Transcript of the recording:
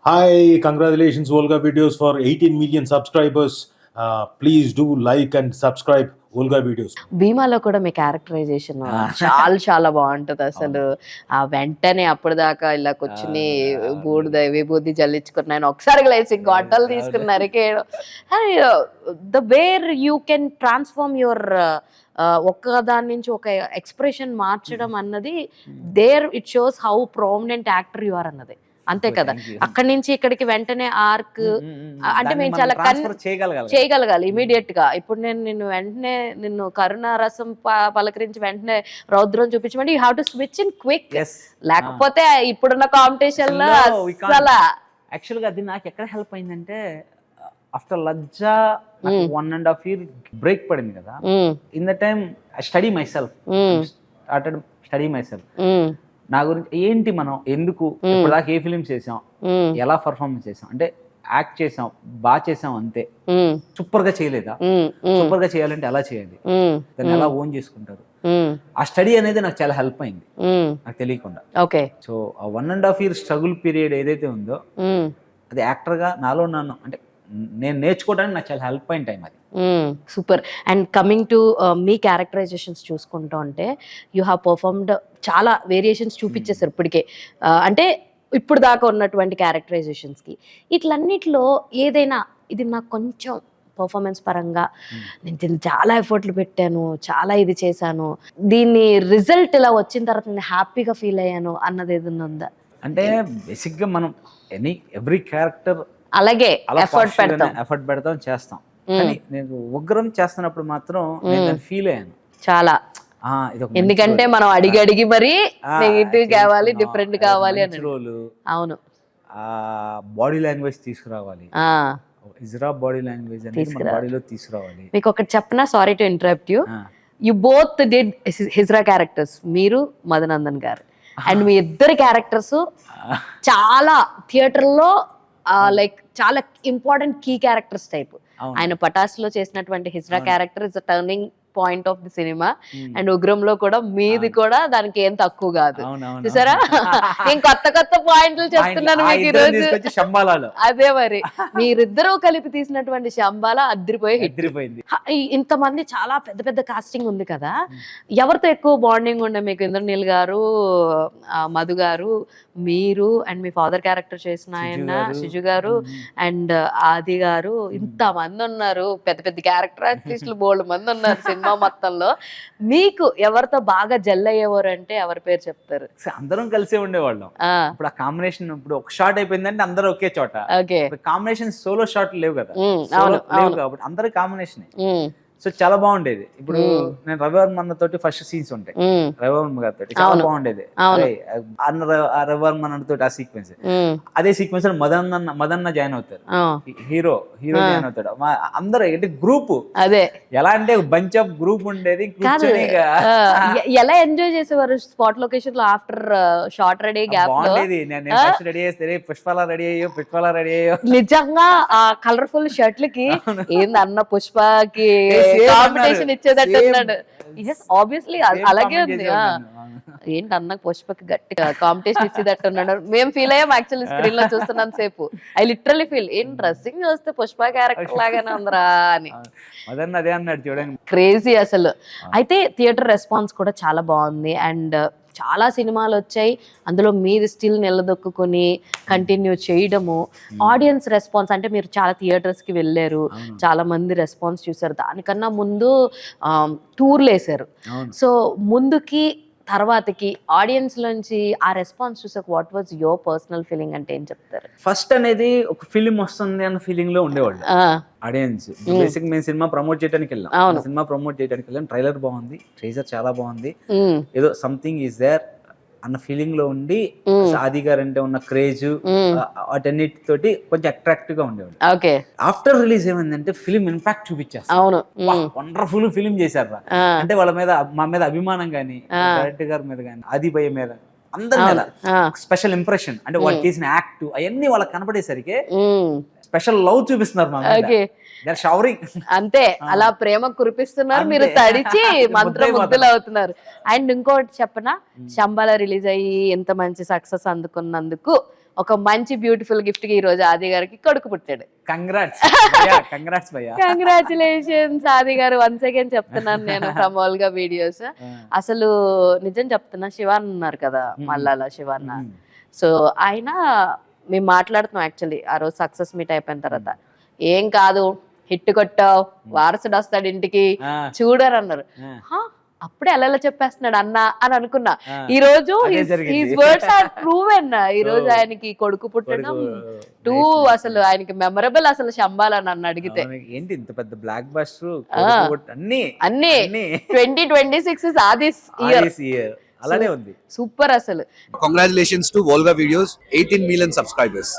Hi, congratulations, Volga Videos, for 18 million subscribers. Please do like and subscribe Volga Videos. భీమాలో కూడా మీ characterisation చాలా బాగుంటది అసలు. ఆ వెంటనే అప్పటిదాకా ఇలా కూర్చుని బూడిద విభూతి జల్లించుకుని ఆయన ఒకసారి లేచి గొడ్డలు తీసుకుని నరికేయడం, the where you can transform your ఒక్క దాని నుంచి ఒక ఎక్స్ప్రెషన్ మార్చడం అన్నది there it shows how prominent actor you are అన్నది. అంతే కదా, అక్కడి నుంచి ఇక్కడికి వెంటనే ఆర్క్ అంటే మేము చాలా చేయగలగాలి ఇమీడియట్ గా. ఇప్పుడు నేను నిన్ను కరుణ రసం పలకరించి వెంటనే రౌద్రం చూపించమంటే you have to switch in quick. లేకపోతే ఇప్పుడున్న కాంపిటీషన్ లో అసలు యాక్చువల్ గా అది నాకు ఎక్కడ హెల్ప్ అయిందంటే ఆఫ్టర్ లజ్జా 1.5 year బ్రేక్ పడింది కదా. In the time I study my self, నా గురించి ఏంటి, మనం ఎందుకు ఇప్పటిదాకా ఏ ఫిలిమ్స్ చేసాం, ఎలా పర్ఫార్మెన్స్ చేసాం, అంటే యాక్ట్ చేసాం, బాగా చేసాం అంతే, సూపర్ గా చేయలేదా, సూపర్ గా చేయాలంటే ఎలా చేయాలి, దాన్ని ఎలా ఓన్ చేసుకుంటారు. ఆ స్టడీ అనేది నాకు చాలా హెల్ప్ అయింది నాకు తెలియకుండా. సో ఆ 1.5 year స్ట్రగుల్ పీరియడ్ ఏదైతే ఉందో అది యాక్టర్ గా నాలో నన్ను అంటే నేను నేర్చుకోవడానికి నాకు చాలా హెల్ప్ అయిన టైం అది. Super. And coming to me characterisations చూసుకుంటూ ఉంటే యూ హ్యావ్ పర్ఫార్మ్డ్ చాలా వేరియేషన్స్ చూపించేసారు ఇప్పటికే. అంటే ఇప్పుడు దాకా ఉన్నటువంటి క్యారెక్టరైజేషన్స్కి ఇట్లన్నిటిలో ఏదైనా ఇది నాకు కొంచెం పర్ఫార్మెన్స్ పరంగా నేను దీన్ని చాలా ఎఫర్ట్లు పెట్టాను, చాలా ఇది చేశాను, దీన్ని రిజల్ట్ ఇలా వచ్చిన తర్వాత నేను హ్యాపీగా ఫీల్ అయ్యాను అన్నది ఏదైనా ఉందా? అంటే బేసిక్గా మనం ఎవ్రీ క్యారెక్టర్ అలాగే ఎఫర్ట్ పెడతాం చేస్తాం, కానీ నేను ఉగ్రం చేస్తున్నప్పుడు మాత్రం నేను ఫీల్ అయ్యాను చాలా. ఎందుకంటే మనం అడిగి మరి నెగిటివ్ కావాలి, డిఫరెంట్ కావాలి అని. అవును, బాడీ లాంగ్వేజ్ తీసుకురావాలి, ఇజ్రా బాడీ లాంగ్వేజ్ అనేది బాడీలో తీసుకురావాలి. మీకు ఒకటి చెప్పనా, sorry to interrupt you, you both did hijra characters, మీరు మధునందన్ గారు, అండ్ మీ ఇద్దరి క్యారెక్టర్స్ చాలా థియేటర్లో లైక్ చాలా ఇంపార్టెంట్ కీ క్యారెక్టర్స్ టైప్. ఆయన పటాస్లో చేసినటువంటి hijra character is a turning point of the cinema, and ఉగ్రంలో కూడా మీది కూడా దానికి ఏం తక్కువ కాదు. చూసారా, నేను కొత్త పాయింట్లు చెప్తున్నాను మీకు ఈరోజు. అదే మరి మీరిద్దరూ కలిపి తీసినటువంటి శంబాల అదిరిపోయింది. ఇంతమంది చాలా పెద్ద కాస్టింగ్ ఉంది కదా, ఎవరితో ఎక్కువ బాండింగ్ ఉండే మీకు? ఇంద్రనీల్ గారు, మధు గారు, మీరు, అండ్ మీ ఫాదర్ క్యారెక్టర్ చేసిన ఆయన సిజు గారు, అండ్ ఆది గారు, ఇంతమంది ఉన్నారు, పెద్ద క్యారెక్టర్ ఆర్టిస్టులు బోల్డ్ మంది ఉన్నారు సినిమా మొత్తంలో. మీకు ఎవరితో బాగా జెల్ అయ్యేవారు అంటే ఎవరి పేరు చెప్తారు? అందరం కలిసే ఉండేవాళ్ళం. ఇప్పుడు ఆ కాంబినేషన్ ఇప్పుడు ఒక షాట్ అయిపోయిందంటే అందరూ ఒకే చోట. కాంబినేషన్ సోలో షాట్ లేవు కదా, కాబట్టి అందరు కాంబినేషన్. సో చాలా బాగుండేది. ఇప్పుడు నేను రవివర్మన్ తోటి ఫస్ట్ సీన్స్ ఉంటాయి, రవివర్మ గారితో చాలా బాగుండేది. రవివర్మన్ తోటి ఆ సీక్వెన్స్, అదే సీక్వెన్స్ మదన్న జాయిన్ అవుతారు, హీరో జాయిన్ అవుతాడు. అందరూ అంటే గ్రూప్, అదే ఎలా అంటే బంచ్ ఆఫ్ గ్రూప్ ఉండేది. ఎలా ఎంజాయ్ చేసేవారు స్పాట్ లొకేషన్ లో ఆఫ్టర్ షార్ట్ రెడీ గ్యాప్ లో? రెడీ చేస్తే పుష్పాల రెడీ అయ్యో నిజంగా ఆ కలర్ఫుల్ షర్ట్లకి ఏందన్న పుష్పకి కాంపిటీషన్ ఇచ్చేదట్టున్నాడు. ఆబ్వియస్లీ అలాగే ఉంది. ఏంటి అన్న పుష్పకి గట్టిగా కాంపిటీషన్ ఇచ్చేదట్టున్నాడు. మేము ఫీల్ అయ్యాం యాక్చువల్లీ స్క్రీన్ లో చూస్తున్నాం సేపు. ఐ లిటరల్లీ ఫీల్ ఏం డ్రెస్సింగ్ చూస్తే పుష్ప క్యారెక్టర్ లాగానే ఉందిరా అని. అదే అన్నాడు చూడండి, క్రేజీ అసలు. అయితే థియేటర్ రెస్పాన్స్ కూడా చాలా బాగుంది, అండ్ చాలా సినిమాలు వచ్చాయి, అందులో మీది స్టిల్ నిలదొక్కుని కంటిన్యూ చేయడము. ఆడియన్స్ రెస్పాన్స్ అంటే మీరు చాలా థియేటర్స్కి వెళ్ళారు, చాలా మంది రెస్పాన్స్ చూసారు, దానికన్నా ముందు టూర్లు వేసారు. సో ముందుకి తర్వాతకి ఆడియన్స్ నుంచి ఆ రెస్పాన్స్ చూసాక what was your personal feeling అంటే ఏం చెప్తారు? ఫస్ట్ అనేది ఒక ఫిలిం వస్తుంది అన్న ఫీలింగ్ లో ఉండేవాళ్ళు ఆడియన్స్. బేసిక్ మేము సినిమా ప్రమోట్ చేయడానికి వెళ్ళాం, ట్రైలర్ బాగుంది, ట్రైజర్ చాలా బాగుంది, ఏదో సంథింగ్ ఈస్ దేర్ అన్న ఫీలింగ్ లో ఉండి ఆది గారు అంటే ఉన్న క్రేజ్ వాటన్నిటితోటి కొంచెం అట్రాక్టివ్ గా ఉండేవాడు. ఆఫ్టర్ రిలీజ్ ఏమైందంటే ఫిలిం ఇంపాక్ట్ చూపించారు, వండర్ఫుల్ ఫిలిం చేశారు. అంటే వాళ్ళ మీద మా మీద అభిమానం గానీ, డైరెక్టర్ గారి మీద గానీ, ఆది భయ్య మీద, అందరి మీద స్పెషల్ ఇంప్రెషన్, అంటే వాళ్ళు చేసిన యాక్ట్ అవన్నీ వాళ్ళకి కనపడేసరికి స్పెషల్ లవ్ చూపిస్తున్నారు మా మీద. అంతే, అలా ప్రేమ కురిపిస్తున్నారు, మీరు తడిచి మంత్రముగ్ధులు అవుతున్నారు. అండ్ ఇంకోటి చెప్పనా, శంబాల రిలీజ్ అయ్యి ఎంత మంచి సక్సెస్ అందుకున్నందుకు ఒక మంచి బ్యూటిఫుల్ గిఫ్ట్ కి ఈ రోజు ఆది గారికి కొడుకు పుట్టాడు. కంగ్రాట్స్ కంగ్రాట్స్ భయ్యా. కంగ్రాచులేషన్స్ ఆది గారు, వన్స్ అగైన్ చెప్తున్నాను నేను ఫ్రమ్ ఓల్గా వీడియోస్. అసలు నిజం చెప్తున్నా, శివాన్ ఉన్నారు కదా మల్లాల శివాన్న, సో ఆయన మేము మాట్లాడుతున్నాం యాక్చువల్లీ ఆ రోజు సక్సెస్ మీట్ అయిపోయిన తర్వాత, ఏం కాదు హిట్ కొట్టావు, వారసుడు వస్తాడు ఇంటికి చూడరు అన్నారు. అప్పుడే అలా చెప్పేస్తున్నాడు అన్న అని అనుకున్నా. ఈ రోజు హిస్ వర్డ్స్ ఆర్ ప్రూవెన్. ఈ రోజు ఆయనకి కొడుకు పుట్టడం టూ అసలు ఆయనకి మెమరబుల్. అసలు శంబాల నన్ను అడిగితే ఏంటి ఇంత పెద్ద బ్లాక్ బస్టర్ అన్ని 2026 ఆదిస్ ఇయర్ అలానే ఉంది. సూపర్ అసలు. Congratulations to Volga Videos, 18 million subscribers.